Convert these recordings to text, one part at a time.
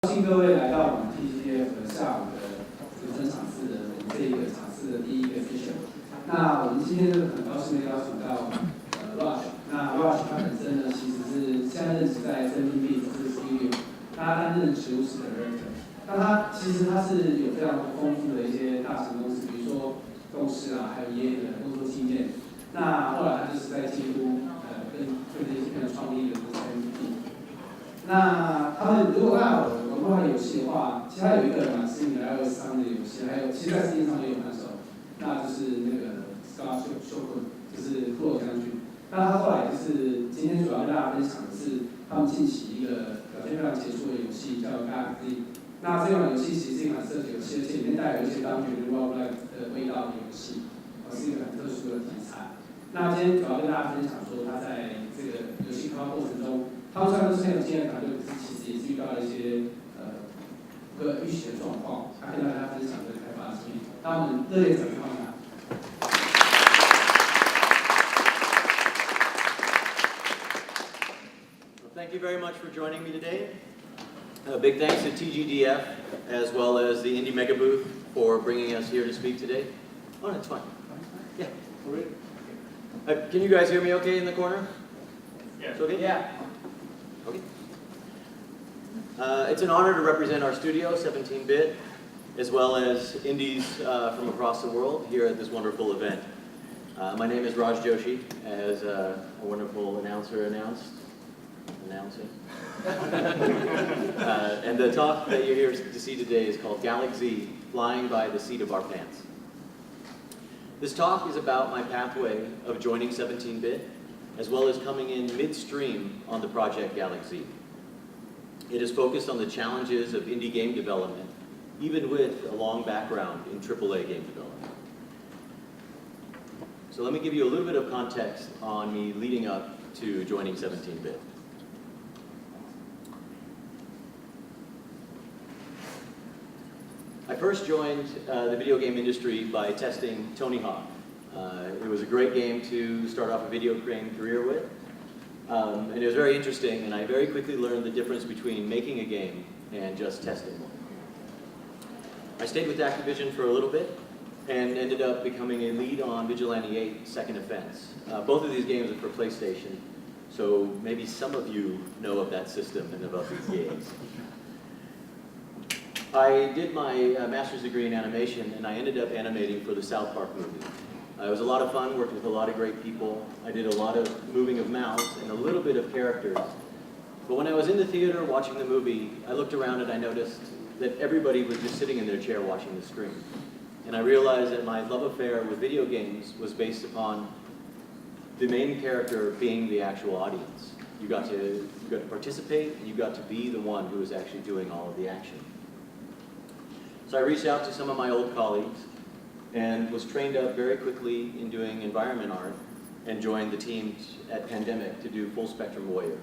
欢迎各位来到我们 TGDF 的下午的人生场次的我们这一个场次的第一个 session。那我们今天很高兴的邀请到Raj。那 Raj 他本身呢，其实是现在任职在17bit这个领域，他担任实务室的 director。那他其实是有非常丰富的一些大型公司，比如说动视啊，还有EA的工作经验。那后来他就是在几乎跟这些朋友创立了这个 candid。那他们如果大家有玩过他的游戏的话，其实他有一个蛮知名的 iOS 上的游戏，还有其实在 Steam 上也有那首，那就是那个 Scar 秀棍，就是骷髅将军。那他后来就是今天主要跟大家分享的是他们近期一个表现非常杰出的游戏，叫 GALAK Z。那这款游戏其实是一款射击游戏，而且里面带有一些当局的 roguelike 的味道的游戏，是一个很特殊的题材。那今天主要跟大家分享说，他在这个游戏开发过程中，他们虽然都是很有经验的团队，可是其实也是遇到了一些不可预期的状况，他跟大家分享这个开发的经验。那我们热烈掌声欢迎他。Thank you very much for joining me today. A big thanks to TGDF as well as the Indie Mega Booth for bringing us here to speak today. Oh, that's fine. Yeah. Can you guys hear me okay in the corner? Yeah. Okay? Yeah. Okay. It's an honor to represent our studio, 17-bit, as well as indies from across the world here at this wonderful event. My name is Raj Joshi, as a wonderful announcer announcing. And the talk that you're here to see today is called GALAK Z, Flying by the Seat of Our Pants. This talk is about my pathway of joining 17-bit, as well as coming in midstream on the project GALAK Z. It is focused on the challenges of indie game development, even with a long background in AAA game development. So let me give you a little bit of context on me leading up to joining 17-bit. I first joined the video game industry by testing Tony Hawk. It was a great game to start off a video game career with. And it was very interesting, and I very quickly learned the difference between making a game and just testing one. I stayed with Activision for a little bit and ended up becoming a lead on Vigilante 8 Second Offense. Both of these games are for PlayStation, so maybe some of you know of that system and about these games. I did my master's degree in animation, and I ended up animating for the South Park movie. It was a lot of fun, worked with a lot of great people. I did a lot of moving of mouths and a little bit of characters. But when I was in the theater watching the movie, I looked around and I noticed that everybody was just sitting in their chair watching the screen. And I realized that my love affair with video games was based upon the main character being the actual audience. You got to participate, and you got to be the one who was actually doing all of the action. So I reached out to some of my old colleagues and was trained up very quickly in doing environment art and joined the teams at Pandemic to do Full Spectrum Warrior.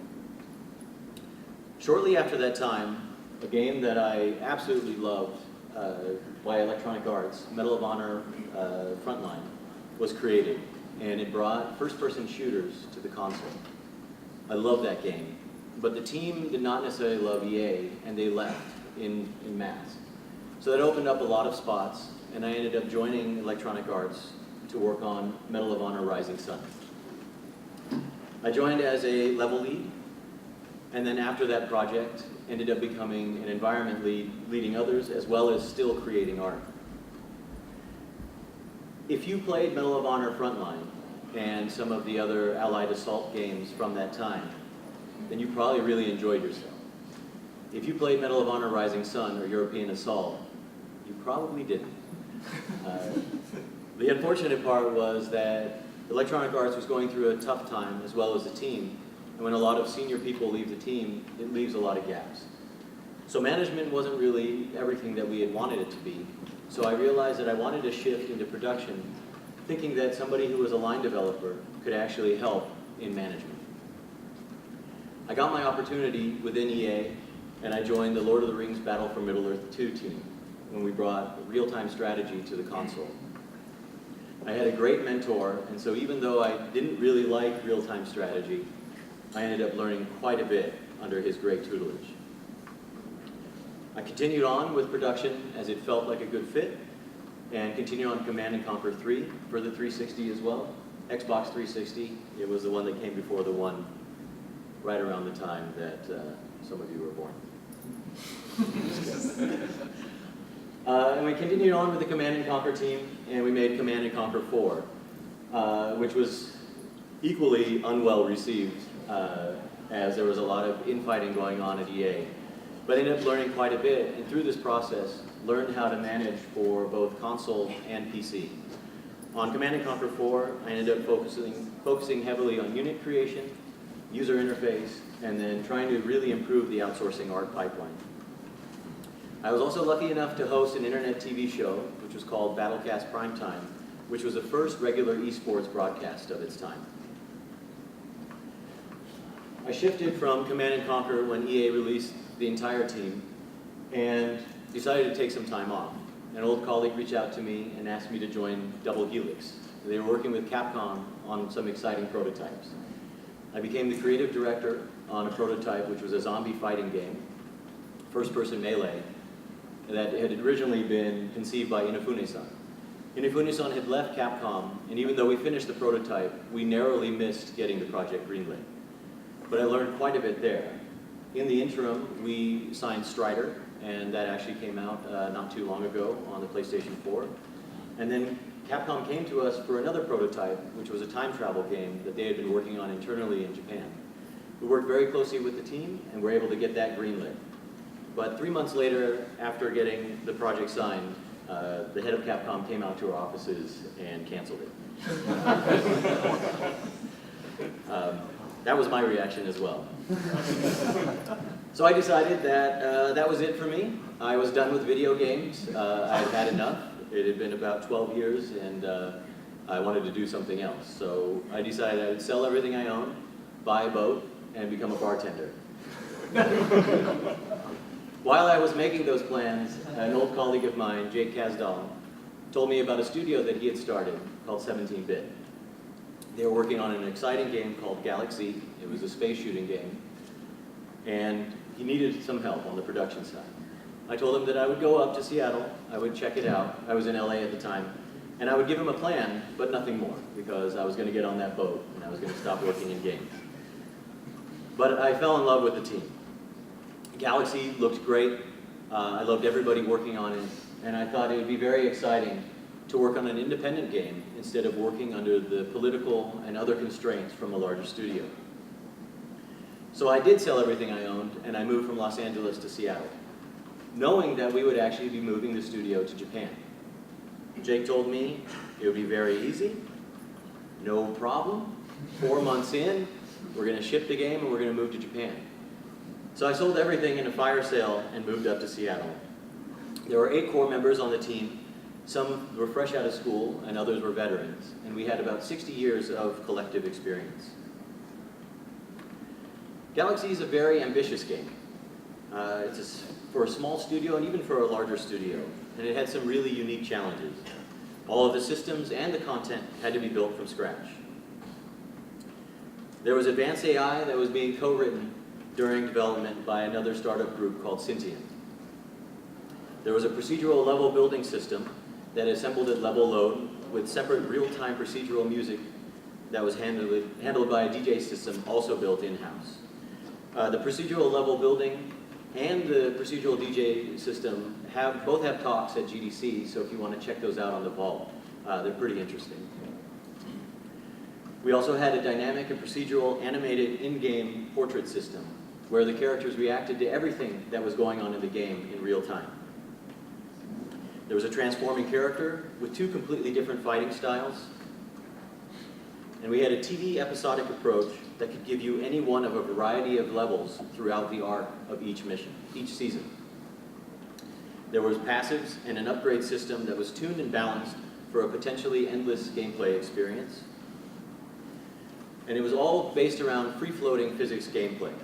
Shortly after that time, a game that I absolutely loved by Electronic Arts, Medal of Honor Frontline, was created, and it brought first-person shooters to the console. I loved that game, but the team did not necessarily love EA, and they left in mass. So that opened up a lot of spots, and I ended up joining Electronic Arts to work on Medal of Honor Rising Sun. I joined as a level lead, and then after that project, ended up becoming an environment lead, leading others, as well as still creating art. If you played Medal of Honor Frontline and some of the other Allied Assault games from that time, then you probably really enjoyed yourself. If you played Medal of Honor Rising Sun or European Assault, you probably didn't. The unfortunate part was that Electronic Arts was going through a tough time, as well as the team, and when a lot of senior people leave the team, it leaves a lot of gaps. So management wasn't really everything that we had wanted it to be, so I realized that I wanted to shift into production, thinking that somebody who was a line developer could actually help in management. I got my opportunity within EA, and I joined the Lord of the Rings Battle for Middle-earth 2 team when we brought real-time strategy to the console. I had a great mentor, and so even though I didn't really like real-time strategy, I ended up learning quite a bit under his great tutelage. I continued on with production as it felt like a good fit, and continued on Command & Conquer 3 for the 360 as well. Xbox 360, it was the one that came before the one right around the time that some of you were born. And we continued on with the Command & Conquer team, and we made Command & Conquer 4, which was equally unwell received, as there was a lot of infighting going on at EA. But I ended up learning quite a bit, and through this process, learned how to manage for both console and PC. On Command & Conquer 4, I ended up focusing heavily on unit creation, user interface, and then trying to really improve the outsourcing art pipeline. I was also lucky enough to host an internet TV show, which was called Battlecast Primetime, which was the first regular esports broadcast of its time. I shifted from Command & Conquer when EA released the entire team, and decided to take some time off. An old colleague reached out to me and asked me to join Double Helix. They were working with Capcom on some exciting prototypes. I became the creative director on a prototype which was a zombie fighting game, first-person melee, that had originally been conceived by Inafune-san. Inafune-san had left Capcom, and even though we finished the prototype, we narrowly missed getting the project greenlit. But I learned quite a bit there. In the interim, we signed Strider, and that actually came out not too long ago on the PlayStation 4. And then Capcom came to us for another prototype, which was a time travel game that they had been working on internally in Japan. We worked very closely with the team, and were able to get that greenlit. But 3 months later, after getting the project signed, the head of Capcom came out to our offices and canceled it. That was my reaction as well. So I decided that that was it for me. I was done with video games. I had had enough. It had been about 12 years, and I wanted to do something else. So I decided I would sell everything I owned, buy a boat, and become a bartender. While I was making those plans, an old colleague of mine, Jake Kasdal, told me about a studio that he had started called 17-Bit. They were working on an exciting game called GALAK Z. It was a space shooting game. And he needed some help on the production side. I told him that I would go up to Seattle, I would check it out. I was in LA at the time. And I would give him a plan, but nothing more, because I was going to get on that boat and I was going to stop working in games. But I fell in love with the team. GALAK Z looked great. I loved everybody working on it. And I thought it would be very exciting to work on an independent game instead of working under the political and other constraints from a larger studio. So I did sell everything I owned, and I moved from Los Angeles to Seattle, knowing that we would actually be moving the studio to Japan. Jake told me it would be very easy, no problem. 4 months in, we're going to ship the game and we're going to move to Japan. So I sold everything in a fire sale and moved up to Seattle. There were 8 core members on the team. Some were fresh out of school, and others were veterans, and we had about 60 years of collective experience. GALAK Z is a very ambitious game. It's for a small studio and even for a larger studio, and it had some really unique challenges. All of the systems and the content had to be built from scratch. There was advanced AI that was being co-written during development by another startup group called Sentient. There was a procedural level building system that assembled at level load with separate real-time procedural music that was handled by a DJ system also built in-house. The procedural level building and the procedural DJ system both have talks at GDC, so if you want to check those out on the vault, they're pretty interesting. We also had a dynamic and procedural animated in-game portrait system where the characters reacted to everything that was going on in the game in real time. There was a transforming character with 2 completely different fighting styles. And we had a TV episodic approach that could give you any one of a variety of levels throughout the arc of each mission, each season. There was passives and an upgrade system that was tuned and balanced for a potentially endless gameplay experience. And it was all based around free-floating physics gameplay.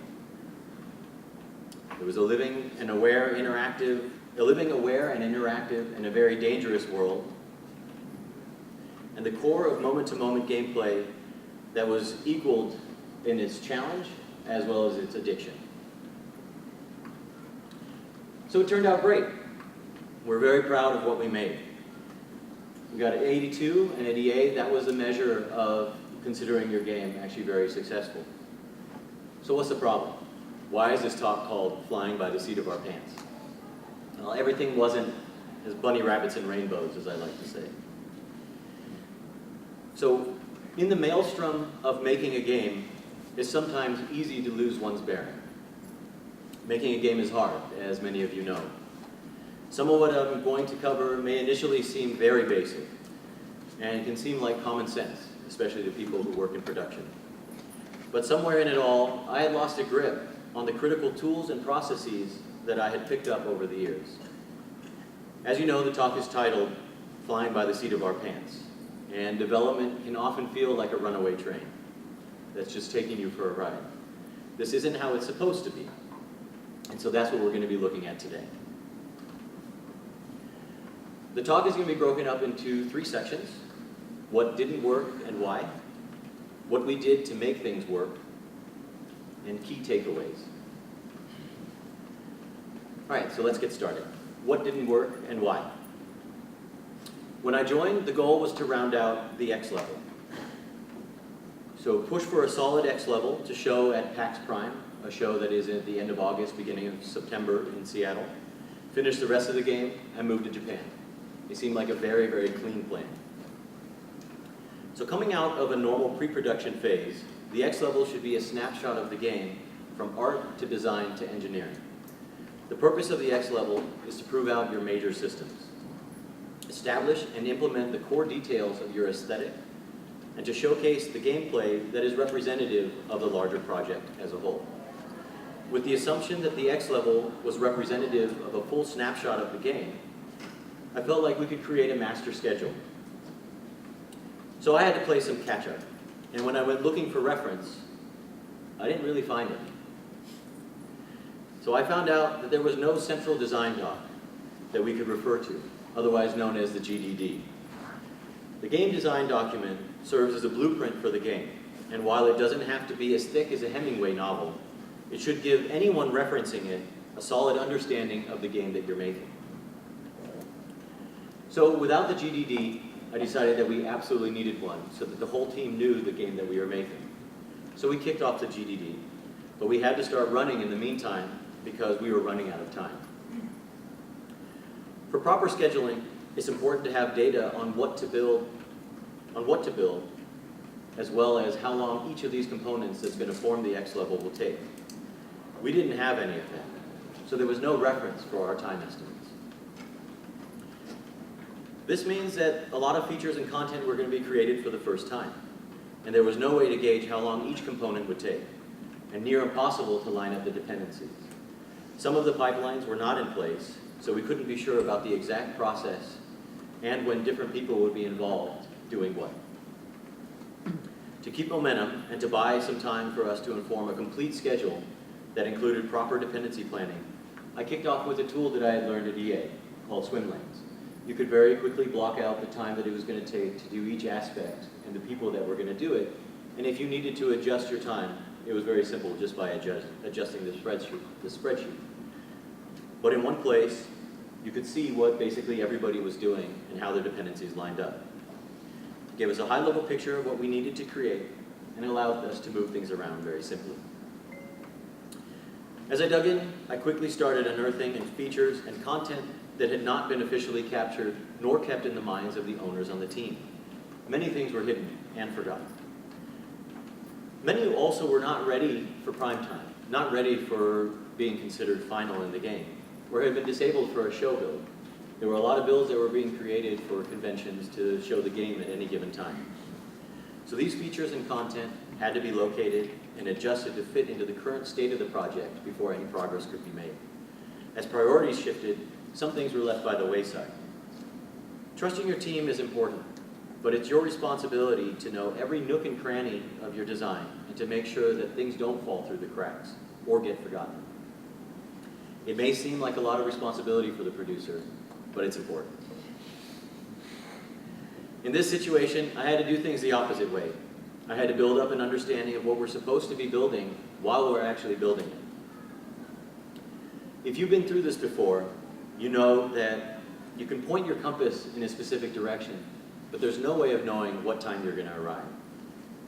It was a living, aware, and interactive, and a very dangerous world. And the core of moment-to-moment gameplay that was equaled in its challenge as well as its addiction. So it turned out great. We're very proud of what we made. We got an 82 and an 88. That was a measure of considering your game actually very successful. So what's the problem? Why is this talk called Flying by the Seat of Our Pants? Well, everything wasn't as bunny rabbits and rainbows, as I like to say. So in the maelstrom of making a game, it's sometimes easy to lose one's bearing. Making a game is hard, as many of you know. Some of what I'm going to cover may initially seem very basic, and it can seem like common sense, especially to people who work in production. But somewhere in it all, I had lost a grip on the critical tools and processes that I had picked up over the years. As you know, the talk is titled, Flying by the Seat of Our Pants, and development can often feel like a runaway train that's just taking you for a ride. This isn't how it's supposed to be, and so that's what we're going to be looking at today. The talk is going to be broken up into 3 sections: what didn't work and why, what we did to make things work, and key takeaways. All right, so let's get started. What didn't work and why? When I joined, the goal was to round out the X level. So push for a solid X level to show at PAX Prime, a show that is at the end of August, beginning of September in Seattle. Finish the rest of the game and move to Japan. It seemed like a very, very clean plan. So coming out of a normal pre-production phase, the X level should be a snapshot of the game from art to design to engineering. The purpose of the X level is to prove out your major systems, establish and implement the core details of your aesthetic, and to showcase the gameplay that is representative of the larger project as a whole. With the assumption that the X level was representative of a full snapshot of the game, I felt like we could create a master schedule. So I had to play some catch-up, and when I went looking for reference, I didn't really find it. So I found out that there was no central design doc that we could refer to, otherwise known as the GDD. The game design document serves as a blueprint for the game, and while it doesn't have to be as thick as a Hemingway novel, it should give anyone referencing it a solid understanding of the game that you're making. So without the GDD, I decided that we absolutely needed one so that the whole team knew the game that we were making. So we kicked off the GDD, but we had to start running in the meantime because we were running out of time. For proper scheduling, it's important to have data on what to build, as well as how long each of these components that's going to form the X level will take. We didn't have any of that, so there was no reference for our time estimates. This means that a lot of features and content were going to be created for the first time, and there was no way to gauge how long each component would take, and near impossible to line up the dependencies. Some of the pipelines were not in place, so we couldn't be sure about the exact process and when different people would be involved doing what. To keep momentum and to buy some time for us to inform a complete schedule that included proper dependency planning, I kicked off with a tool that I had learned at EA called swim lanes. You could very quickly block out the time that it was going to take to do each aspect and the people that were going to do it, and if you needed to adjust your time, it was very simple just by adjusting the spreadsheet. But in one place, you could see what basically everybody was doing and how their dependencies lined up. It gave us a high-level picture of what we needed to create and allowed us to move things around very simply. As I dug in, I quickly started unearthing features and content that had not been officially captured nor kept in the minds of the owners on the team. Many things were hidden and forgotten. Many also were not ready for prime time, not ready for being considered final in the game, or had been disabled for a show build. There were a lot of builds that were being created for conventions to show the game at any given time. So these features and content had to be located and adjusted to fit into the current state of the project before any progress could be made. As priorities shifted, some things were left by the wayside. Trusting your team is important, but it's your responsibility to know every nook and cranny of your design and to make sure that things don't fall through the cracks or get forgotten. It may seem like a lot of responsibility for the producer, but it's important. In this situation, I had to do things the opposite way. I had to build up an understanding of what we're supposed to be building while we're actually building it. If you've been through this before, you know that you can point your compass in a specific direction, but there's no way of knowing what time you're going to arrive.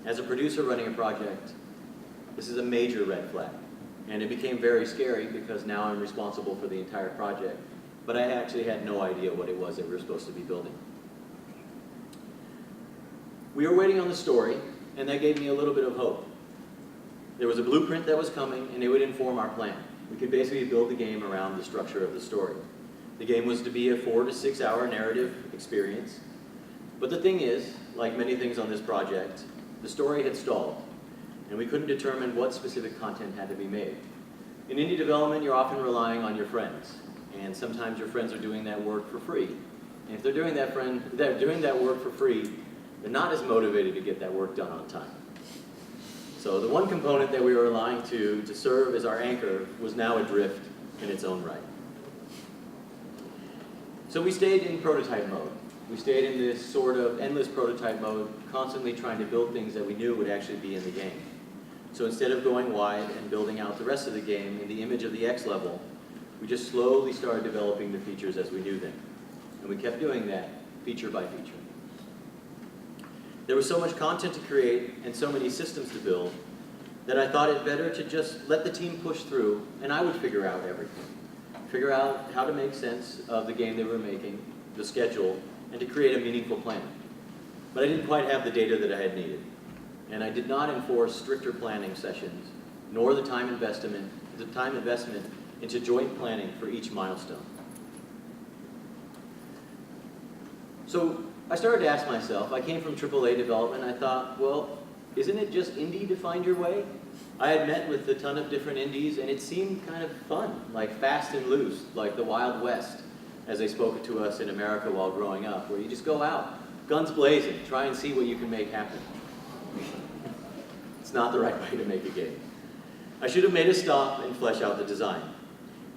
As a producer running a project, this is a major red flag. And it became very scary because now I'm responsible for the entire project, but I actually had no idea what it was that we were supposed to be building. We were waiting on the story, and that gave me a little bit of hope. There was a blueprint that was coming, and it would inform our plan. We could basically build the game around the structure of the story. The game was to be a 4 to 6 hour narrative experience. But the thing is, like many things on this project, the story had stalled, and we couldn't determine what specific content had to be made. In indie development, you're often relying on your friends, and sometimes your friends are doing that work for free. And if they're doing that work for free, they're not as motivated to get that work done on time. So the one component that we were relying to serve as our anchor was now adrift in its own right. So we stayed in prototype mode. We stayed in this sort of endless prototype mode, constantly trying to build things that we knew would actually be in the game. So instead of going wide and building out the rest of the game in the image of the X level, we just slowly started developing the features as we knew them. And we kept doing that feature by feature. There was so much content to create and so many systems to build that I thought it better to just let the team push through and I would figure out everything. Figure out how to make sense of the game they were making, the schedule, and to create a meaningful plan. But I didn't quite have the data that I had needed. And I did not enforce stricter planning sessions, nor the time investment into joint planning for each milestone. So I started to ask myself, I came from AAA development, I thought, well, isn't it just indie to find your way? I had met with a ton of different indies and it seemed kind of fun, like fast and loose, like the Wild West, as they spoke to us in America while growing up, where you just go out, guns blazing, try and see what you can make happen. It's not the right way to make a game. I should have made a stop and flesh out the design.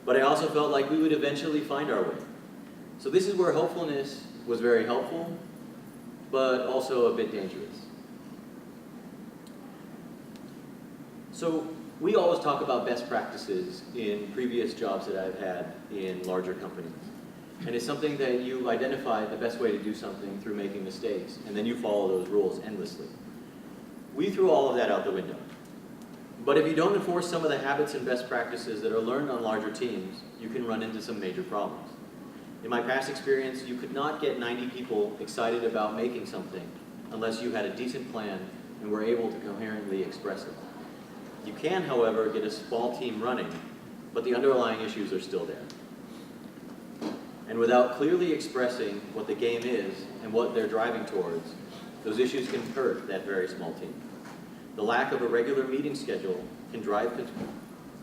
But I also felt like we would eventually find our way. So this is where hopefulness was very helpful, but also a bit dangerous. So we always talk about best practices in previous jobs that I've had in larger companies. And it's something that you identify the best way to do something through making mistakes, and then you follow those rules endlessly. We threw all of that out the window. But if you don't enforce some of the habits and best practices that are learned on larger teams, you can run into some major problems. In my past experience, you could not get 90 people excited about making something unless you had a decent plan and were able to coherently express it. You can, however, get a small team running, but the underlying issues are still there. And without clearly expressing what the game is and what they're driving towards, those issues can hurt that very small team. The lack of a regular meeting schedule can drive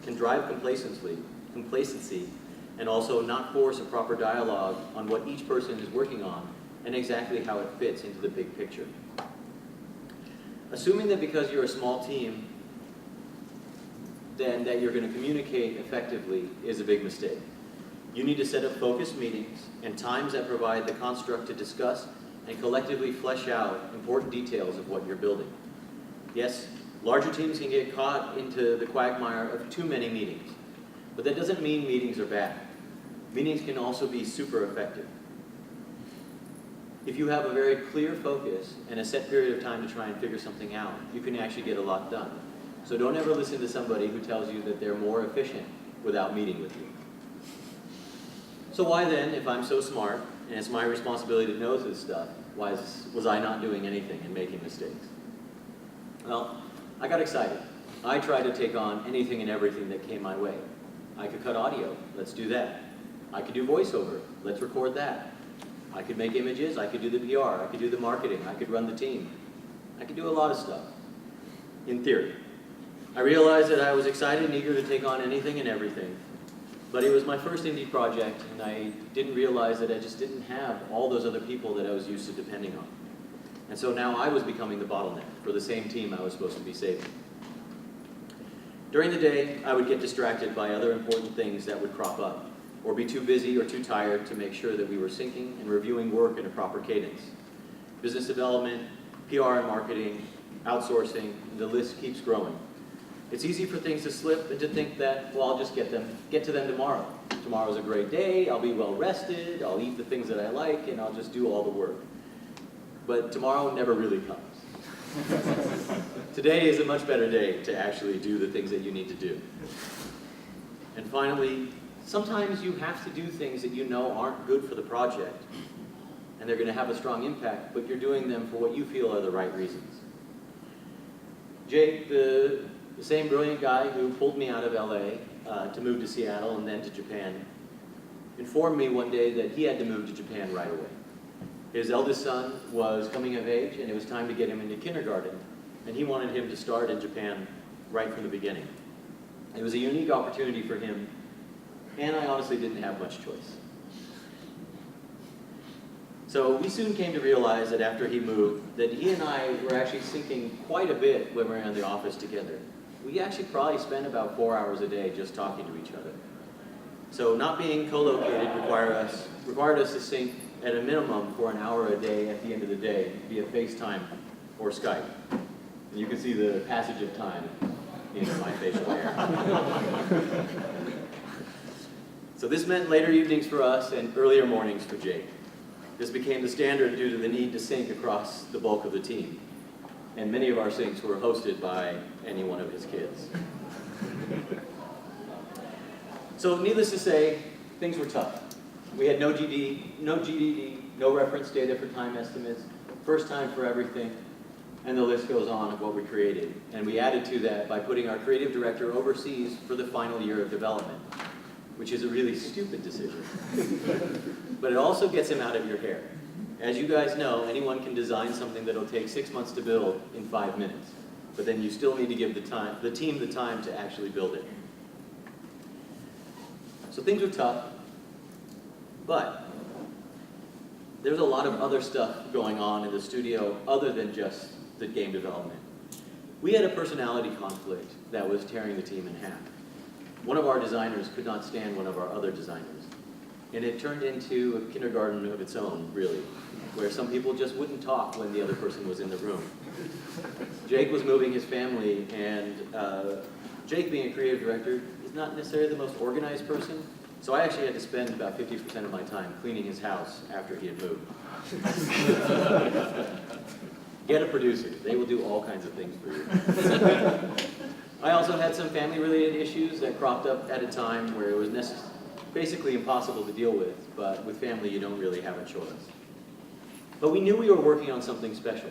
complacency, and also not force a proper dialogue on what each person is working on and exactly how it fits into the big picture. Assuming that because you're a small team, then that you're going to communicate effectively is a big mistake. You need to set up focused meetings and times that provide the construct to discuss and collectively flesh out important details of what you're building. Yes, larger teams can get caught into the quagmire of too many meetings, but that doesn't mean meetings are bad. Meetings can also be super effective. If you have a very clear focus and a set period of time to try and figure something out, you can actually get a lot done. So don't ever listen to somebody who tells you that they're more efficient without meeting with you. So why then, if I'm so smart, and it's my responsibility to know this stuff, why was I not doing anything and making mistakes? Well, I got excited. I tried to take on anything and everything that came my way. I could cut audio, let's do that. I could do voiceover, let's record that. I could make images, I could do the PR, I could do the marketing, I could run the team. I could do a lot of stuff, in theory. I realized that I was excited and eager to take on anything and everything, but it was my first indie project and I didn't realize that I just didn't have all those other people that I was used to depending on. And so now I was becoming the bottleneck for the same team I was supposed to be saving. During the day, I would get distracted by other important things that would crop up, or be too busy or too tired to make sure that we were syncing and reviewing work in a proper cadence. Business development, PR and marketing, outsourcing, the list keeps growing. It's easy for things to slip and to think that, well, I'll just get to them tomorrow. Tomorrow's a great day, I'll be well rested, I'll eat the things that I like, and I'll just do all the work. But tomorrow never really comes. Today is a much better day to actually do the things that you need to do. And finally, sometimes you have to do things that you know aren't good for the project, and they're going to have a strong impact, but you're doing them for what you feel are the right reasons. Jake, the same brilliant guy who pulled me out of LA to move to Seattle and then to Japan, informed me one day that he had to move to Japan right away. His eldest son was coming of age, and it was time to get him into kindergarten, and he wanted him to start in Japan right from the beginning. It was a unique opportunity for him, and I honestly didn't have much choice. So we soon came to realize that after he moved, that he and I were actually syncing quite a bit when we were in the office together. We actually probably spent about 4 hours a day just talking to each other. So not being co-located required us to sync at a minimum for an hour a day at the end of the day via FaceTime or Skype. And you can see the passage of time in my facial hair. So this meant later evenings for us and earlier mornings for Jake. This became the standard due to the need to sync across the bulk of the team. And many of our syncs were hosted by any one of his kids. So needless to say, things were tough. We had no GDD, no reference data for time estimates, first time for everything, and the list goes on of what we created. And we added to that by putting our creative director overseas for the final year of development, which is a really stupid decision. But it also gets him out of your hair. As you guys know, anyone can design something that'll take 6 months to build in 5 minutes, but then you still need to give the team the time to actually build it. So things were tough, but there's a lot of other stuff going on in the studio other than just the game development. We had a personality conflict that was tearing the team in half. One of our designers could not stand one of our other designers, and it turned into a kindergarten of its own, really, where some people just wouldn't talk when the other person was in the room. Jake was moving his family, and Jake, being a creative director, is not necessarily the most organized person, so I actually had to spend about 50% of my time cleaning his house after he had moved. Get a producer. They will do all kinds of things for you. I also had some family-related issues that cropped up at a time where it was basically impossible to deal with, but with family you don't really have a choice. But we knew we were working on something special.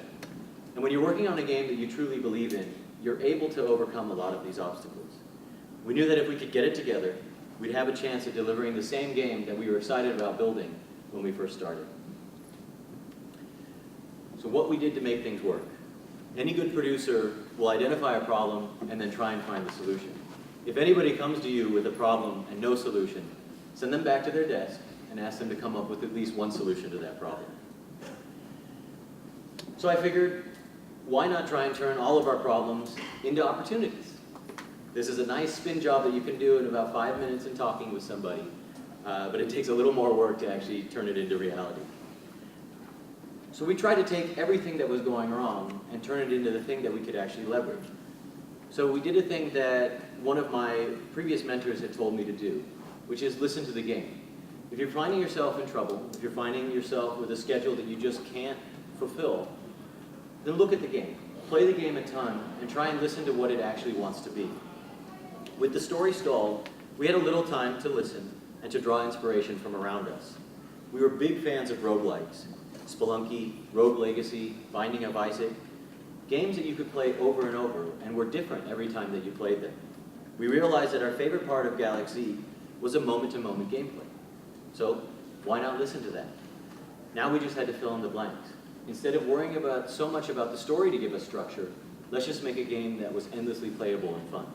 And when you're working on a game that you truly believe in, you're able to overcome a lot of these obstacles. We knew that if we could get it together, we'd have a chance at delivering the same game that we were excited about building when we first started. So what we did to make things work. Any good producer will identify a problem and then try and find the solution. If anybody comes to you with a problem and no solution, send them back to their desk and ask them to come up with at least one solution to that problem. So I figured, why not try and turn all of our problems into opportunities? This is a nice spin job that you can do in about 5 minutes in talking with somebody, but it takes a little more work to actually turn it into reality. So we tried to take everything that was going wrong and turn it into the thing that we could actually leverage. So we did a thing that one of my previous mentors had told me to do, which is listen to the game. If you're finding yourself in trouble, if you're finding yourself with a schedule that you just can't fulfill, then look at the game. Play the game a ton and try and listen to what it actually wants to be. With the story stalled, we had a little time to listen and to draw inspiration from around us. We were big fans of roguelikes. Spelunky, Rogue Legacy, Binding of Isaac, games that you could play over and over and were different every time that you played them. We realized that our favorite part of GALAK Z was a moment-to-moment gameplay. So why not listen to that? Now we just had to fill in the blanks. Instead of worrying so much about the story to give us structure, let's just make a game that was endlessly playable and fun.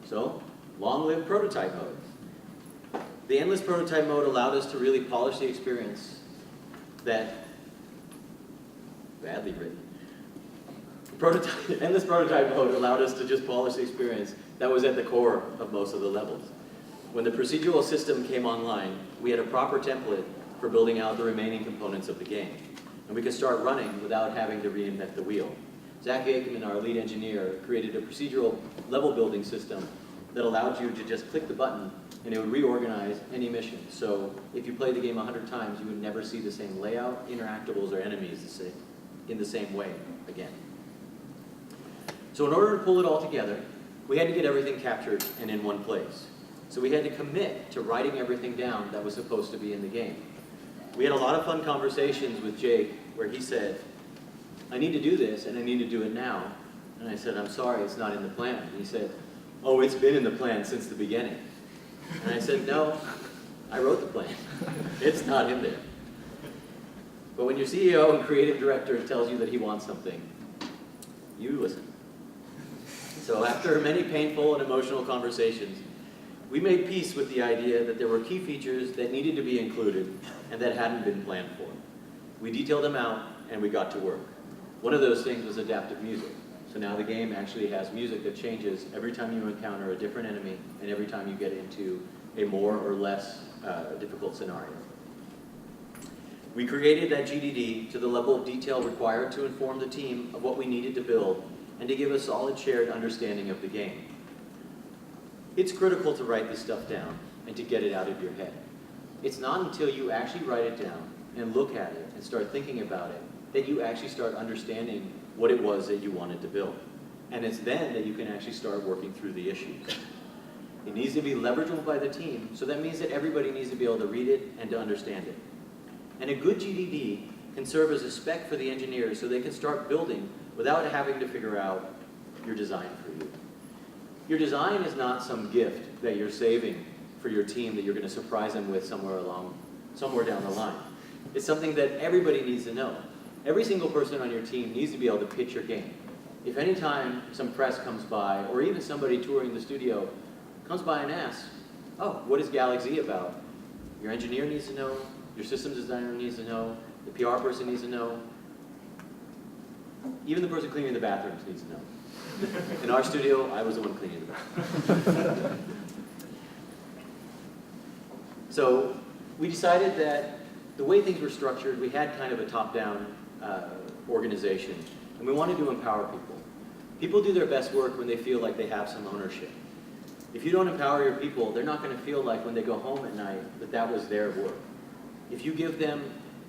So, long live prototype mode. The endless prototype mode allowed us to really polish the experience that, badly written. Endless prototype mode allowed us to just polish the experience that was at the core of most of the levels. When the procedural system came online, we had a proper template for building out the remaining components of the game. And we could start running without having to reinvent the wheel. Zach Aikman, our lead engineer, created a procedural level building system that allowed you to just click the button and it would reorganize any mission. So if you play the game 100 times, you would never see the same layout, interactables, or enemies in the same way again. So in order to pull it all together, we had to get everything captured and in one place. So we had to commit to writing everything down that was supposed to be in the game. We had a lot of fun conversations with Jake where he said, I need to do this and I need to do it now. And I said, I'm sorry, it's not in the plan. And he said, oh, it's been in the plan since the beginning. And I said, no, I wrote the plan. It's not in there. But when your CEO and creative director tells you that he wants something, you listen. So after many painful and emotional conversations, we made peace with the idea that there were key features that needed to be included and that hadn't been planned for. We detailed them out and we got to work. One of those things was adaptive music. So now the game actually has music that changes every time you encounter a different enemy and every time you get into a more or less difficult scenario. We created that GDD to the level of detail required to inform the team of what we needed to build and to give a solid shared understanding of the game. It's critical to write this stuff down and to get it out of your head. It's not until you actually write it down and look at it and start thinking about it that you actually start understanding what it was that you wanted to build. And it's then that you can actually start working through the issues. It needs to be leverageable by the team, so that means that everybody needs to be able to read it and to understand it. And a good GDD can serve as a spec for the engineers so they can start building without having to figure out your design for you. Your design is not some gift that you're saving for your team that you're going to surprise them with somewhere down the line. It's something that everybody needs to know. Every single person on your team needs to be able to pitch your game. If any time some press comes by, or even somebody touring the studio comes by and asks, oh, what is GALAK Z about? Your engineer needs to know, your systems designer needs to know, the PR person needs to know, even the person cleaning the bathrooms needs to know. In our studio, I was the one cleaning the bathroom. So we decided that the way things were structured, we had kind of a top-down organization, and we wanted to empower people. People do their best work when they feel like they have some ownership. If you don't empower your people, they're not going to feel like when they go home at night that that was their work. If you give them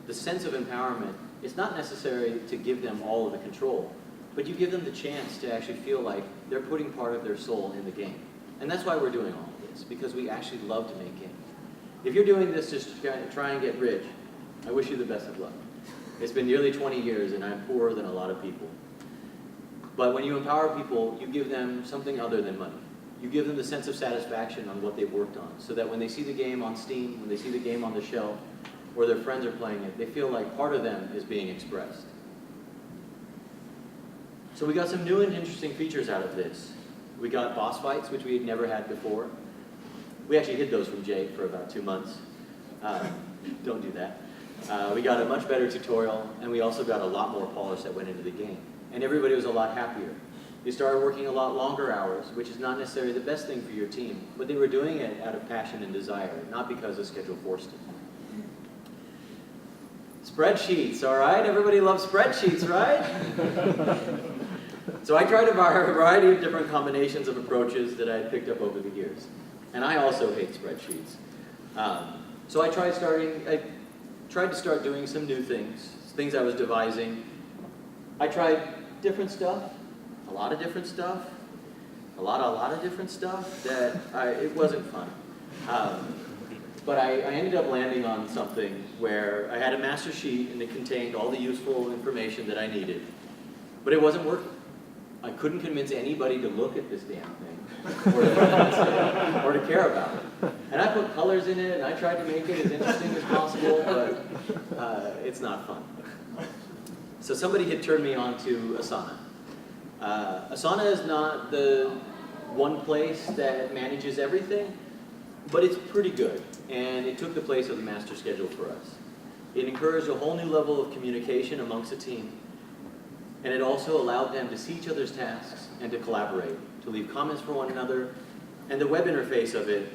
the sense of empowerment, it's not necessary to give them all of the control, but you give them the chance to actually feel like they're putting part of their soul in the game. And that's why we're doing all of this, because we actually love to make games. If you're doing this just to try and get rich, I wish you the best of luck. It's been nearly 20 years and I'm poorer than a lot of people. But when you empower people, you give them something other than money. You give them the sense of satisfaction on what they've worked on, so that when they see the game on Steam, when they see the game on the shelf, or their friends are playing it, they feel like part of them is being expressed. So we got some new and interesting features out of this. We got boss fights, which we had never had before. We actually hid those from Jake for about 2 months. Don't do that. We got a much better tutorial, and we also got a lot more polish that went into the game. And everybody was a lot happier. You started working a lot longer hours, which is not necessarily the best thing for your team, but they were doing it out of passion and desire, not because the schedule forced it. Spreadsheets, all right? Everybody loves spreadsheets, right? So I tried a variety of different combinations of approaches that I had picked up over the years. And I also hate spreadsheets. So I tried to start doing some new things I was devising. I tried different stuff, a lot of different stuff, a lot of different stuff that it wasn't fun. But I ended up landing on something where I had a master sheet and it contained all the useful information that I needed, but it wasn't working. I couldn't convince anybody to look at this damn thing, or to pronounce it, or to care about it. And I put colors in it, and I tried to make it as interesting as possible, but it's not fun. So somebody had turned me on to Asana. Asana is not the one place that manages everything, but it's pretty good, and it took the place of the master schedule for us. It encouraged a whole new level of communication amongst the team, and it also allowed them to see each other's tasks and to collaborate, to leave comments for one another, and the web interface of it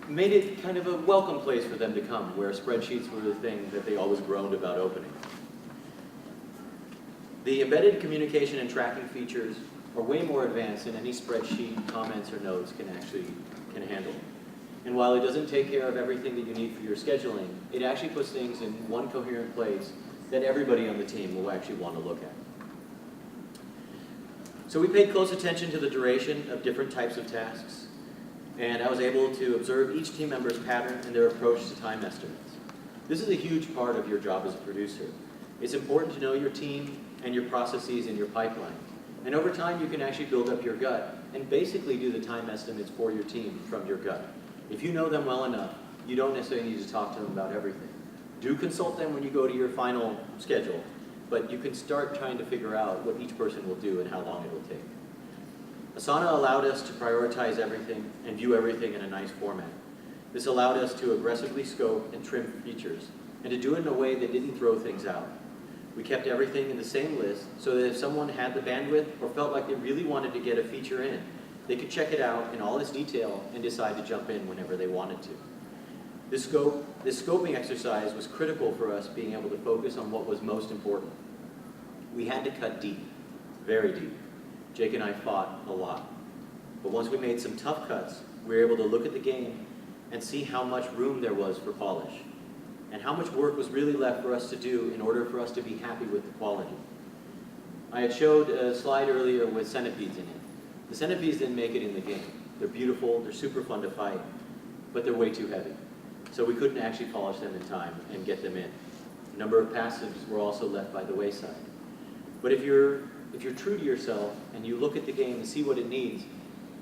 made it kind of a welcome place for them to come, where spreadsheets were the thing that they always groaned about opening. The embedded communication and tracking features are way more advanced than any spreadsheet, comments, or notes can handle. And while it doesn't take care of everything that you need for your scheduling, it actually puts things in one coherent place that everybody on the team will actually want to look at. So we paid close attention to the duration of different types of tasks, and I was able to observe each team member's pattern and their approach to time estimates. This is a huge part of your job as a producer. It's important to know your team and your processes and your pipeline. And over time, you can actually build up your gut and basically do the time estimates for your team from your gut. If you know them well enough, you don't necessarily need to talk to them about everything. Do consult them when you go to your final schedule, but you can start trying to figure out what each person will do and how long it will take. Asana allowed us to prioritize everything and view everything in a nice format. This allowed us to aggressively scope and trim features, and to do it in a way that didn't throw things out. We kept everything in the same list so that if someone had the bandwidth or felt like they really wanted to get a feature in, they could check it out in all its detail and decide to jump in whenever they wanted to. This scoping exercise was critical for us being able to focus on what was most important. We had to cut deep, very deep. Jake and I fought a lot. But once we made some tough cuts, we were able to look at the game and see how much room there was for polish, and how much work was really left for us to do in order for us to be happy with the quality. I had showed a slide earlier with centipedes in it. The centipedes didn't make it in the game. They're beautiful, they're super fun to fight, but they're way too heavy. So we couldn't actually polish them in time and get them in. A number of passives were also left by the wayside. But if you're true to yourself and you look at the game and see what it needs,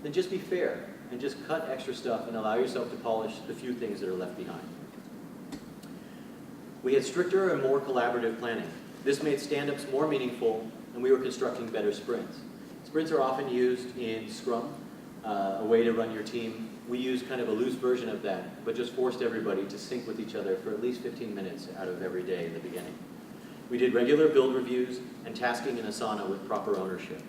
then just be fair and just cut extra stuff and allow yourself to polish the few things that are left behind. We had stricter and more collaborative planning. This made stand-ups more meaningful, and we were constructing better sprints. Sprints are often used in Scrum, a way to run your team. We used kind of a loose version of that, but just forced everybody to sync with each other for at least 15 minutes out of every day in the beginning. We did regular build reviews and tasking in Asana with proper ownership.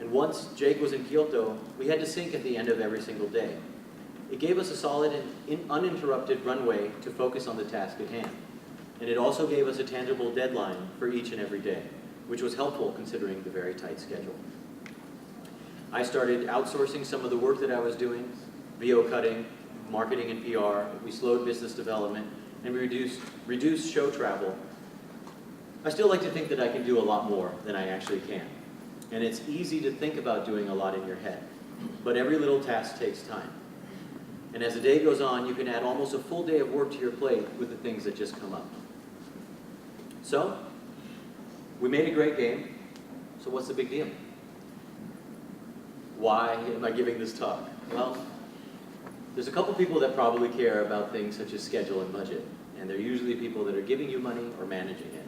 And once Jake was in Kyoto, we had to sync at the end of every single day. It gave us a solid and uninterrupted runway to focus on the task at hand. And it also gave us a tangible deadline for each and every day, which was helpful considering the very tight schedule. I started outsourcing some of the work that I was doing, VO cutting, marketing and PR. We slowed business development, and we reduced show travel. I still like to think that I can do a lot more than I actually can. And it's easy to think about doing a lot in your head, but every little task takes time. And as the day goes on, you can add almost a full day of work to your plate with the things that just come up. So, we made a great game, so what's the big deal? Why am I giving this talk? Well, there's a couple people that probably care about things such as schedule and budget, and they're usually people that are giving you money or managing it.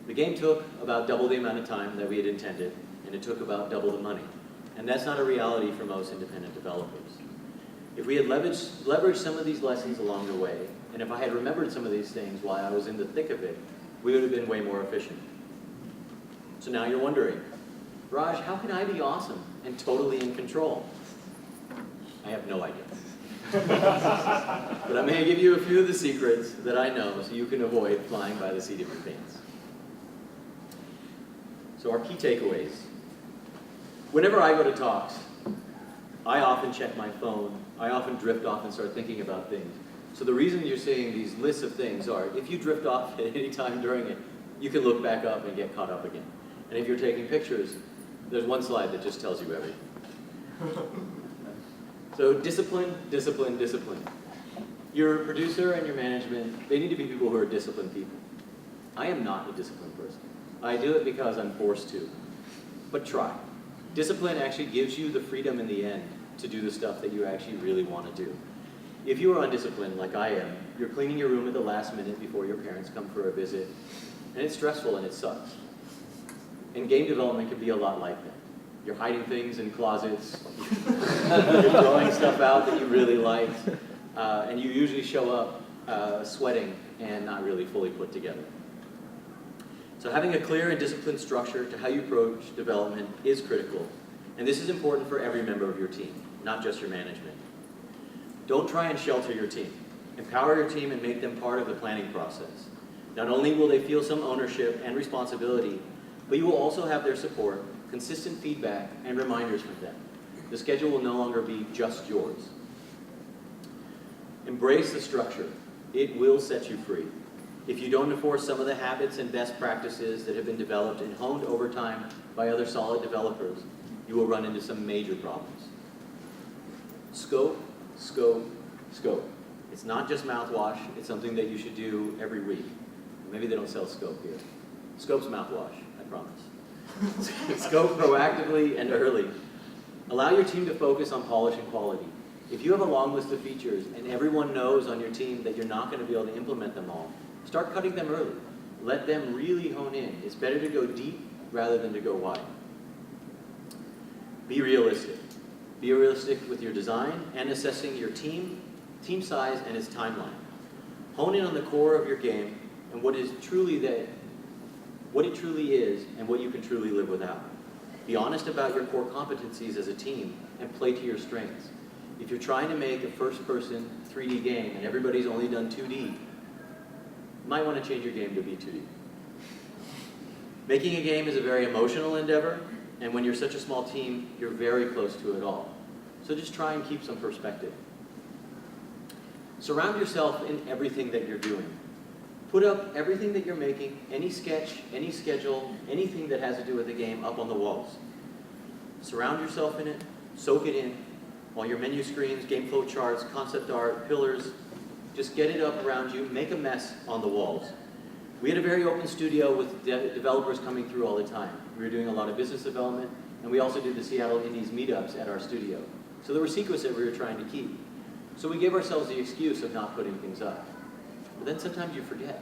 The game took about double the amount of time that we had intended, and it took about double the money. And that's not a reality for most independent developers. If we had leveraged some of these lessons along the way, and if I had remembered some of these things while I was in the thick of it, we would have been way more efficient. So now you're wondering, Raj, how can I be awesome and totally in control? I have no idea. But I'm going to give you a few of the secrets that I know so you can avoid flying by the seat of your pants. So our key takeaways. Whenever I go to talks, I often check my phone. I often drift off and start thinking about things. So the reason you're seeing these lists of things are, if you drift off at any time during it, you can look back up and get caught up again. And if you're taking pictures, there's one slide that just tells you everything. So discipline, discipline, discipline. Your producer and your management, they need to be people who are disciplined people. I am not a disciplined person. I do it because I'm forced to. But try. Discipline actually gives you the freedom in the end to do the stuff that you actually really want to do. If you are undisciplined, like I am, you're cleaning your room at the last minute before your parents come for a visit, and it's stressful and it sucks. And game development can be a lot like that. You're hiding things in closets, you're throwing stuff out that you really liked, and you usually show up sweating and not really fully put together. So having a clear and disciplined structure to how you approach development is critical, and this is important for every member of your team, not just your management. Don't try and shelter your team. Empower your team and make them part of the planning process. Not only will they feel some ownership and responsibility, but you will also have their support, consistent feedback, and reminders from them. The schedule will no longer be just yours. Embrace the structure. It will set you free. If you don't enforce some of the habits and best practices that have been developed and honed over time by other solid developers, you will run into some major problems. Scope, scope, scope. It's not just mouthwash, it's something that you should do every week. Maybe they don't sell scope here. Scope's mouthwash, I promise. Scope proactively and early. Allow your team to focus on polish and quality. If you have a long list of features and everyone knows on your team that you're not going to be able to implement them all, start cutting them early. Let them really hone in. It's better to go deep rather than to go wide. Be realistic. Be realistic with your design and assessing your team size, and its timeline. Hone in on the core of your game and what it truly is and what you can truly live without. Be honest about your core competencies as a team and play to your strengths. If you're trying to make a first-person 3D game and everybody's only done 2D, you might want to change your game to be 2D. Making a game is a very emotional endeavor, and when you're such a small team, you're very close to it all. So just try and keep some perspective. Surround yourself in everything that you're doing. Put up everything that you're making, any sketch, any schedule, anything that has to do with the game up on the walls. Surround yourself in it, soak it in. All your menu screens, game flow charts, concept art, pillars, just get it up around you, make a mess on the walls. We had a very open studio with developers coming through all the time. We were doing a lot of business development, and we also did the Seattle Indies meetups at our studio. So there were secrets that we were trying to keep. So we gave ourselves the excuse of not putting things up. But then sometimes you forget.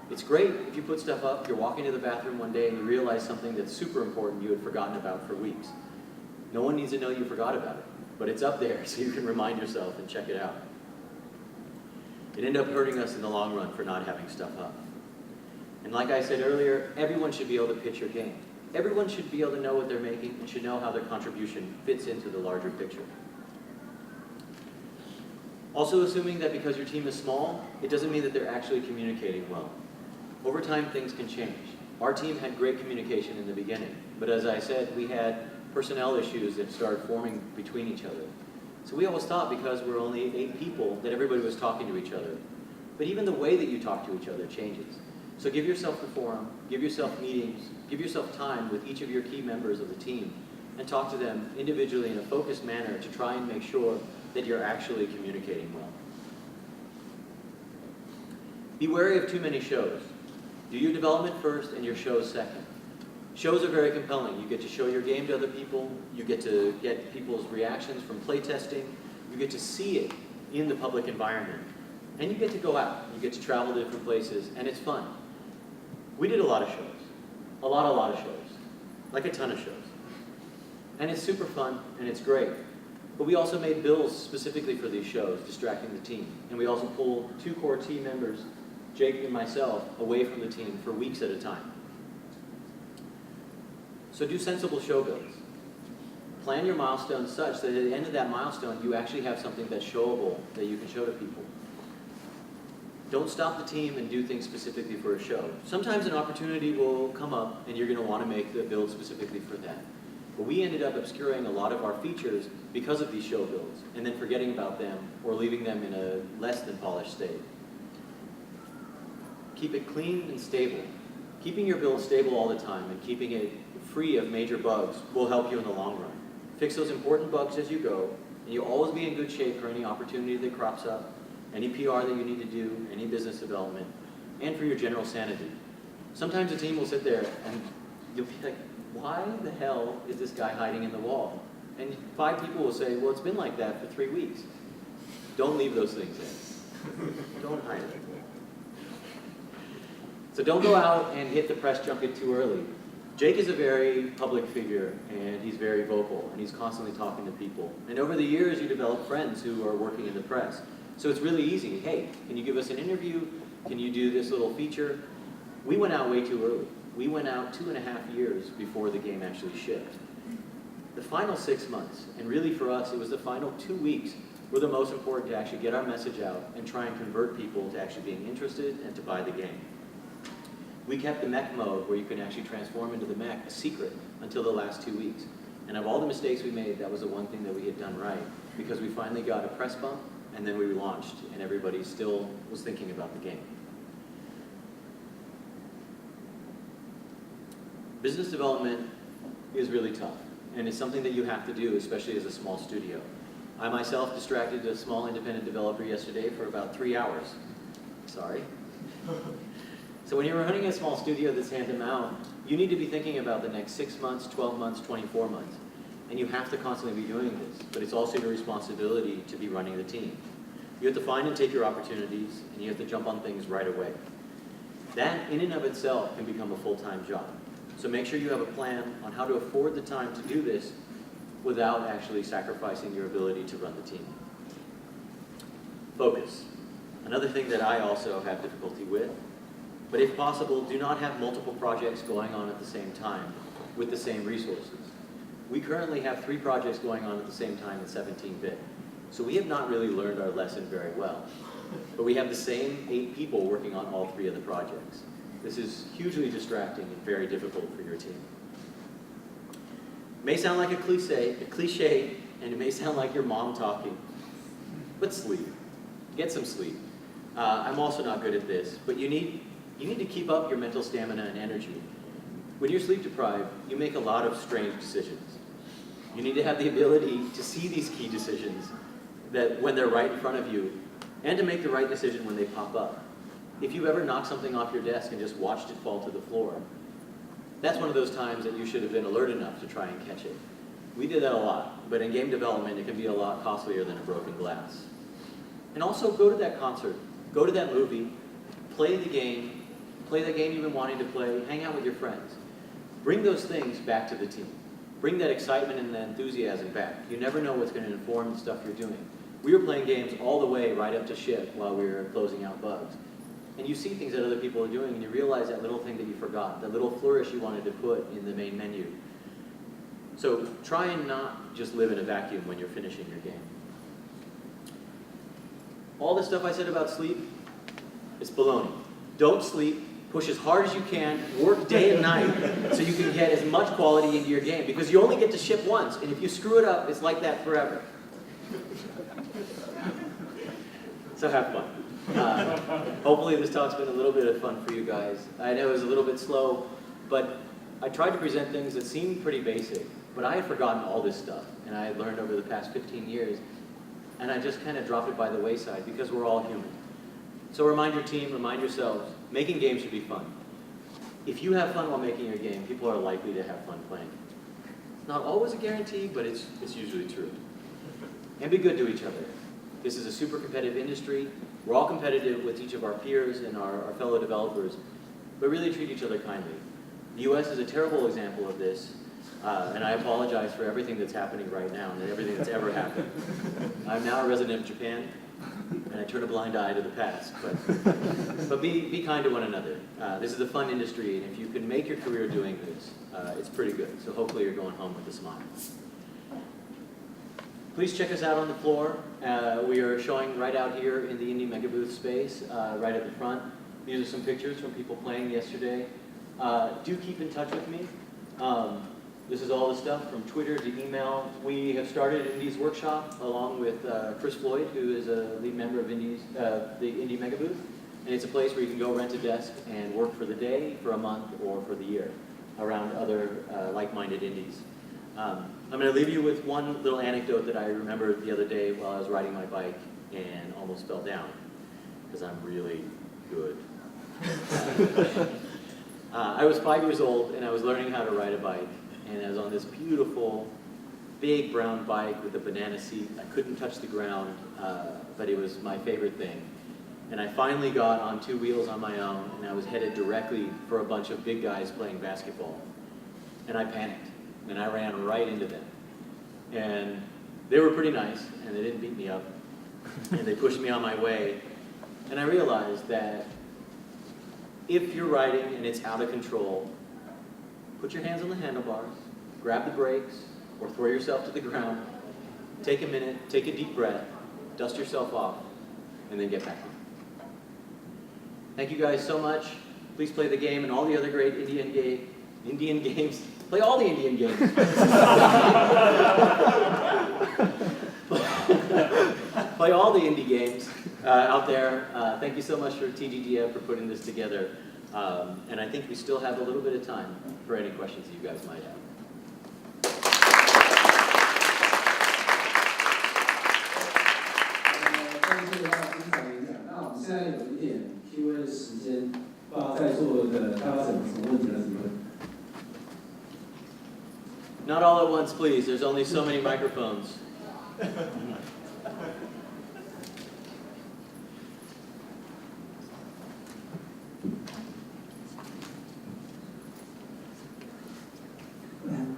It's great if you put stuff up, you're walking to the bathroom one day and you realize something that's super important you had forgotten about for weeks. No one needs to know you forgot about it, but it's up there so you can remind yourself and check it out. It ended up hurting us in the long run for not having stuff up. And like I said earlier, everyone should be able to pitch your game. Everyone should be able to know what they're making and should know how their contribution fits into the larger picture. Also assuming that because your team is small, it doesn't mean that they're actually communicating well. Over time, things can change. Our team had great communication in the beginning, but as I said, we had personnel issues that started forming between each other. So we always thought because we're only 8 people that everybody was talking to each other. But even the way that you talk to each other changes. So give yourself the forum, give yourself meetings, give yourself time with each of your key members of the team, and talk to them individually in a focused manner to try and make sure that you're actually communicating well. Be wary of too many shows. Do your development first and your shows second. Shows are very compelling. You get to show your game to other people, you get to get people's reactions from playtesting, you get to see it in the public environment, and you get to go out, you get to travel to different places, and it's fun. We did a lot of shows, a lot of shows, like a ton of shows. And it's super fun, and it's great. But we also made bills specifically for these shows, distracting the team. And we also pulled 2 core team members, Jake and myself, away from the team for weeks at a time. So do sensible show builds. Plan your milestones such that at the end of that milestone, you actually have something that's showable that you can show to people. Don't stop the team and do things specifically for a show. Sometimes an opportunity will come up and you're going to want to make the build specifically for that. But we ended up obscuring a lot of our features because of these show builds and then forgetting about them or leaving them in a less than polished state. Keep it clean and stable. Keeping your build stable all the time and keeping it free of major bugs will help you in the long run. Fix those important bugs as you go, and you'll always be in good shape for any opportunity that crops up, any PR that you need to do, any business development, and for your general sanity. Sometimes a team will sit there and you'll be like, why the hell is this guy hiding in the wall? And 5 people will say, well, it's been like that for 3 weeks. Don't leave those things in. Don't hide it. So don't go out and hit the press junket too early. Jake is a very public figure, and he's very vocal, and he's constantly talking to people. And over the years, you develop friends who are working in the press. So it's really easy. Hey, can you give us an interview? Can you do this little feature? We went out way too early. We went out 2.5 years before the game actually shipped. The final 6 months, and really for us, it was the final 2 weeks, were the most important to actually get our message out and try and convert people to actually being interested and to buy the game. We kept the mech mode, where you can actually transform into the mech, a secret until the last 2 weeks. And of all the mistakes we made, that was the one thing that we had done right, because we finally got a press bump, and then we launched, and everybody still was thinking about the game. Business development is really tough, and it's something that you have to do, especially as a small studio. I myself distracted a small independent developer yesterday for about 3 hours. Sorry. So when you're running a small studio that's hand-to-mouth, you need to be thinking about the next 6 months, 12 months, 24 months. And you have to constantly be doing this, but it's also your responsibility to be running the team. You have to find and take your opportunities, and you have to jump on things right away. That, in and of itself, can become a full-time job. So make sure you have a plan on how to afford the time to do this without actually sacrificing your ability to run the team. Focus. Another thing that I also have difficulty with. But if possible, do not have multiple projects going on at the same time with the same resources. We currently have 3 projects going on at the same time in 17-bit. So we have not really learned our lesson very well. But we have the same 8 people working on all 3 of the projects. This is hugely distracting and very difficult for your team. It may sound like a cliche, and it may sound like your mom talking, but sleep. Get some sleep. I'm also not good at this, but you need to keep up your mental stamina and energy. When you're sleep deprived, you make a lot of strange decisions. You need to have the ability to see these key decisions that when they're right in front of you, and to make the right decision when they pop up. If you've ever knocked something off your desk and just watched it fall to the floor, that's one of those times that you should have been alert enough to try and catch it. We did that a lot, but in game development, it can be a lot costlier than a broken glass. And also go to that concert, go to that movie, play the game you've been wanting to play, hang out with your friends. Bring those things back to the team. Bring that excitement and that enthusiasm back. You never know what's going to inform the stuff you're doing. We were playing games all the way right up to ship while we were closing out bugs. And you see things that other people are doing, and you realize that little thing that you forgot, that little flourish you wanted to put in the main menu. So try and not just live in a vacuum when you're finishing your game. All the stuff I said about sleep, it's baloney. Don't sleep. Push as hard as you can, work day and night, so you can get as much quality into your game, because you only get to ship once, and if you screw it up, it's like that forever. So have fun. Hopefully this talk's been a little bit of fun for you guys. I know it was a little bit slow, but I tried to present things that seemed pretty basic, but I had forgotten all this stuff, and I had learned over the past 15 years, and I just kind of dropped it by the wayside, because we're all human. So remind your team, remind yourselves, making games should be fun. If you have fun while making your game, people are likely to have fun playing. It's not always a guarantee, but it's usually true. And be good to each other. This is a super competitive industry. We're all competitive with each of our peers and our fellow developers, but really treat each other kindly. The US is a terrible example of this, and I apologize for everything that's happening right now and everything that's ever happened. I'm now a resident of Japan, and I turn a blind eye to the past, but be kind to one another. This is a fun industry, and if you can make your career doing this, it's pretty good. So hopefully you're going home with a smile. Please check us out on the floor. We are showing right out here in the Indie Mega Booth space, right at the front. These are some pictures from people playing yesterday. Do keep in touch with me. This is all the stuff from Twitter to email. We have started an Indies workshop along with Chris Floyd, who is a lead member of Indies, the Indie Mega Booth. And it's a place where you can go rent a desk and work for the day, for a month, or for the year around other like-minded indies. I'm going to leave you with one little anecdote that I remembered the other day while I was riding my bike and almost fell down, because I'm really good. I was 5 years old, and I was learning how to ride a bike. And I was on this beautiful, big brown bike with a banana seat. I couldn't touch the ground, but it was my favorite thing. And I finally got on 2 wheels on my own, and I was headed directly for a bunch of big guys playing basketball. And I panicked, and I ran right into them. And they were pretty nice, and they didn't beat me up, and they pushed me on my way. And I realized that if you're riding and it's out of control, put your hands on the handlebars, grab the brakes, or throw yourself to the ground, take a minute, take a deep breath, dust yourself off, and then get back on. Thank you guys so much. please play the game and all the other great Indian games. Play all the Indian games. Play all the indie games out there. Thank you so much for TGDF for putting this together. And I think we still have a little bit of time for any questions that you guys might have. Q&A 的时间，不知道在座的开发者有什么问题要提问。Not all at once, please. There's only so many microphones.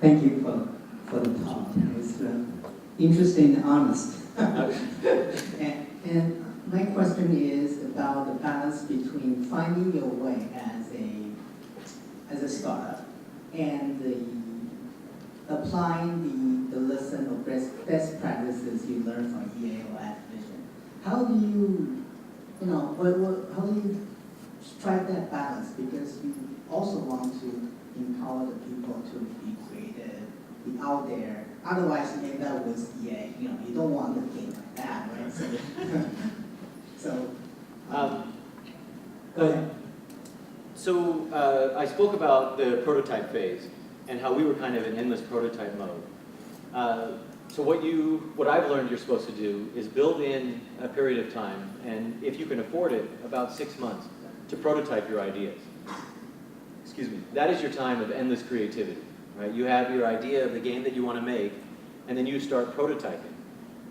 Thank you for the talk. It's interesting and honest. and my question is about the balance between finding your way as a startup and applying the lesson of best practices you learned from EA or Activision. How do you how do you strike that balance? Because you also want to empower the people to be creative, be out there. Otherwise, you end up with EA. You don't want the game like that, right? So go ahead. So I spoke about the prototype phase and how we were kind of in endless prototype mode. So what I've learned you're supposed to do is build in a period of time, and if you can afford it, about 6 months, to prototype your ideas. Excuse me. That is your time of endless creativity, right? You have your idea of the game that you want to make, and then you start prototyping.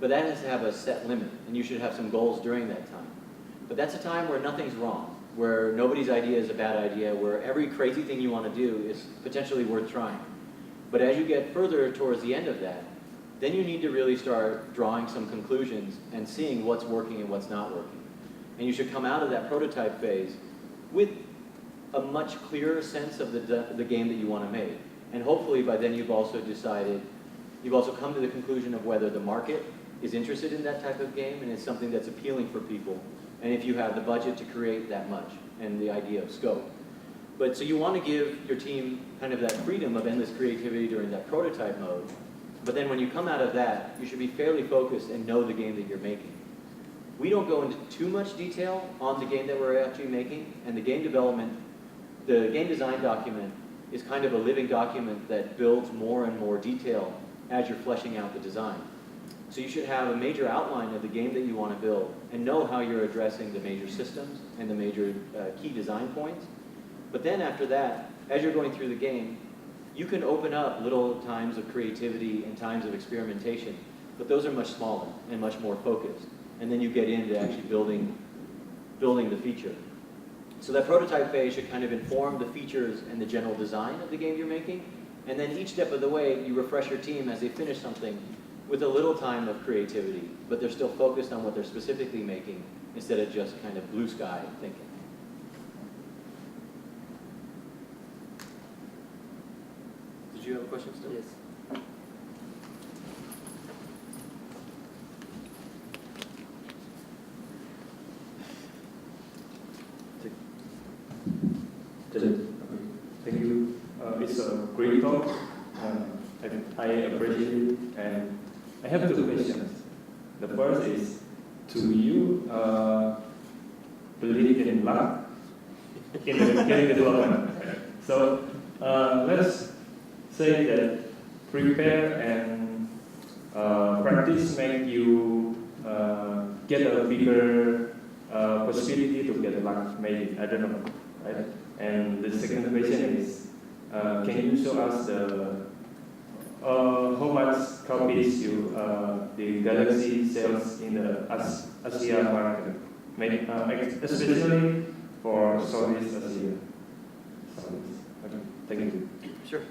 But that has to have a set limit, and you should have some goals during that time. But that's a time where nothing's wrong, where nobody's idea is a bad idea, where every crazy thing you want to do is potentially worth trying. But as you get further towards the end of that, then you need to really start drawing some conclusions and seeing what's working and what's not working. And you should come out of that prototype phase with a much clearer sense of the game that you want to make. And hopefully by then you've also come to the conclusion of whether the market is interested in that type of game and it's something that's appealing for people, and if you have the budget to create that much and the idea of scope. But so you want to give your team kind of that freedom of endless creativity during that prototype mode, but then when you come out of that, you should be fairly focused and know the game that you're making. We don't go into too much detail on the game that we're actually making, and the game design document is kind of a living document that builds more and more detail as you're fleshing out the design. So you should have a major outline of the game that you want to build and know how you're addressing the major systems and the major key design points. But then after that, as you're going through the game, you can open up little times of creativity and times of experimentation, but those are much smaller and much more focused. And then you get into actually building the feature. So that prototype phase should kind of inform the features and the general design of the game you're making. And then each step of the way, you refresh your team as they finish something with a little time of creativity, but they're still focused on what they're specifically making instead of just kind of blue sky thinking. Did you have a question still? Yes. Thank you. It's a great talk. I appreciate it. And I have 2 questions. The first is, do you believe in luck in the game development? So let's say that prepare and practice make you get a bigger possibility to get luck, maybe, I don't know, right? And the second question is, can you show us how much copies the GALAK Z sells in the Asia market, maybe, especially for Southeast Asia? Okay, thank you. Sure.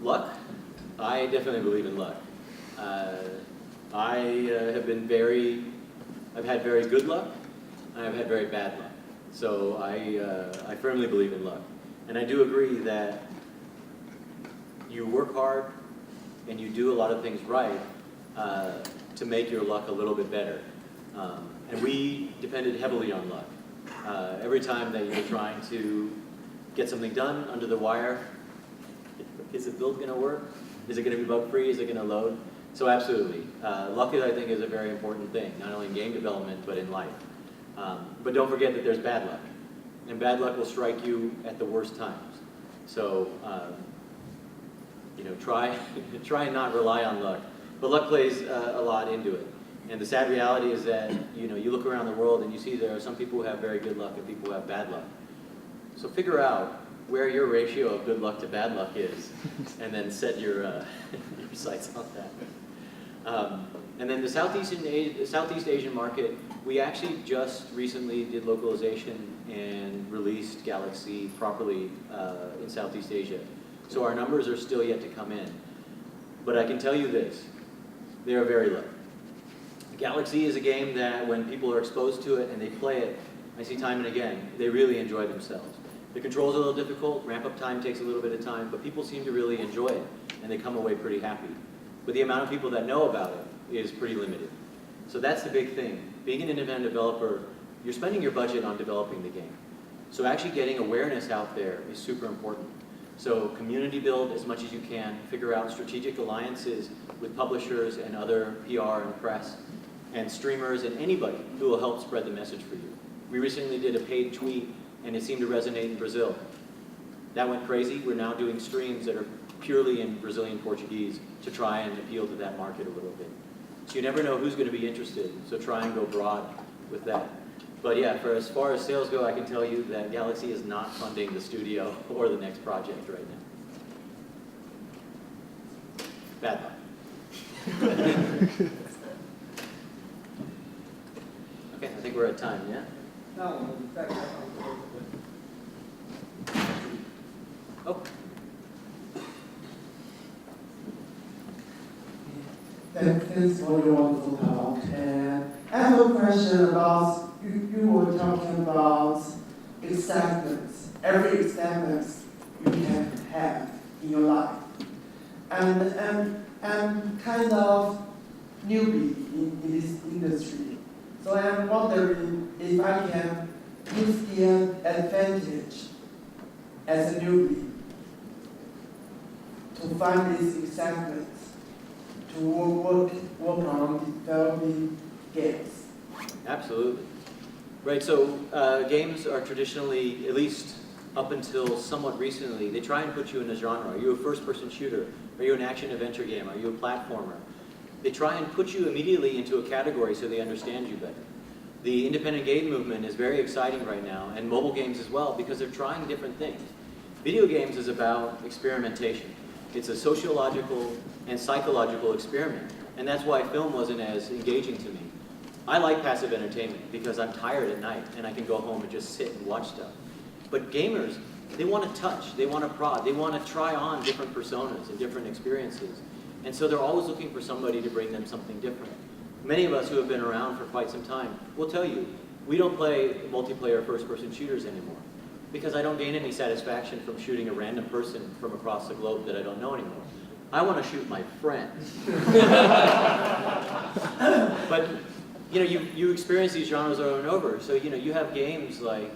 Luck? I definitely believe in luck. I've had very good luck, and I've had very bad luck. So I firmly believe in luck. And I do agree that you work hard and you do a lot of things right to make your luck a little bit better. And we depended heavily on luck. Every time that you're trying to get something done under the wire, is the build going to work? Is it going to be bug free? Is it going to load? So absolutely. Luck, I think, is a very important thing, not only in game development, but in life. But don't forget that there's bad luck. And bad luck will strike you at the worst times. So, try and not rely on luck. But luck plays a lot into it. And the sad reality is that, you look around the world and you see there are some people who have very good luck and people who have bad luck. So figure out where your ratio of good luck to bad luck is, and then set your, your sights on that. And then the Southeast Asian market, we actually just recently did localization and released GALAK Z properly in Southeast Asia. So our numbers are still yet to come in. But I can tell you this, they are very low. GALAK Z is a game that when people are exposed to it and they play it, I see time and again, they really enjoy themselves. The controls are a little difficult, ramp-up time takes a little bit of time, but people seem to really enjoy it, and they come away pretty happy. But the amount of people that know about it is pretty limited. So that's the big thing. Being an independent developer, you're spending your budget on developing the game. So actually getting awareness out there is super important. So community build as much as you can, figure out strategic alliances with publishers and other PR and press, and streamers and anybody who will help spread the message for you. We recently did a paid tweet and it seemed to resonate in Brazil. That went crazy. We're now doing streams that are purely in Brazilian Portuguese to try and appeal to that market a little bit. So you never know who's going to be interested, so try and go broad with that. But yeah, as far as sales go, I can tell you that GALAK Z is not funding the studio or the next project right now. Bad luck. Okay, I think we're at time, yeah? Oh. Thanks for your wonderful talk. And I have a question about, you were talking about excitements, every excitement you can have in your life. And I'm kind of newbie in this industry. So I'm wondering if I can use the advantage as a newbie to find this excitement to work on developing games. Absolutely. Right, so games are traditionally, at least up until somewhat recently, they try and put you in a genre. Are you a first-person shooter? Are you an action-adventure game? Are you a platformer? They try and put you immediately into a category so they understand you better. The independent game movement is very exciting right now, and mobile games as well, because they're trying different things. Video games is about experimentation. It's a sociological and psychological experiment, and that's why film wasn't as engaging to me. I like passive entertainment because I'm tired at night and I can go home and just sit and watch stuff. But gamers, they want to touch, they want to prod, they want to try on different personas and different experiences. And so they're always looking for somebody to bring them something different. Many of us who have been around for quite some time will tell you, we don't play multiplayer first-person shooters anymore because I don't gain any satisfaction from shooting a random person from across the globe that I don't know anymore. I want to shoot my friends. But you experience these genres over and over. So you have games like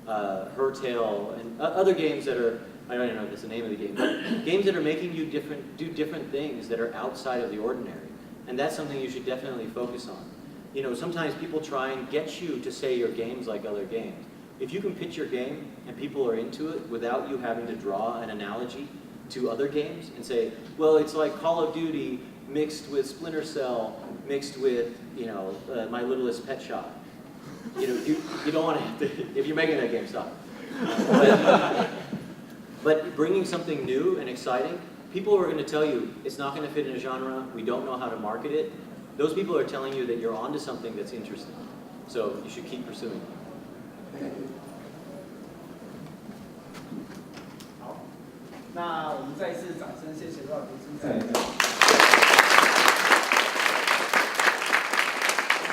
Hertale and other games that are, I don't even know if that's the name of the game, but games that are making you do different things that are outside of the ordinary. And that's something you should definitely focus on. Sometimes people try and get you to say your game's like other games. If you can pitch your game and people are into it without you having to draw an analogy to other games and say, well, it's like Call of Duty mixed with Splinter Cell, mixed with, My Littlest Pet Shop. You don't want to have to, if you're making that game, stop. But bringing something new and exciting, people are going to tell you it's not going to fit in a genre, we don't know how to market it. Those people are telling you that you're onto something that's interesting. So you should keep pursuing it. Thank you. 好，那我们再一次掌声，谢谢Raj Joshi。谢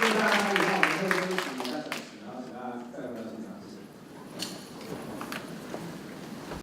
谢大家。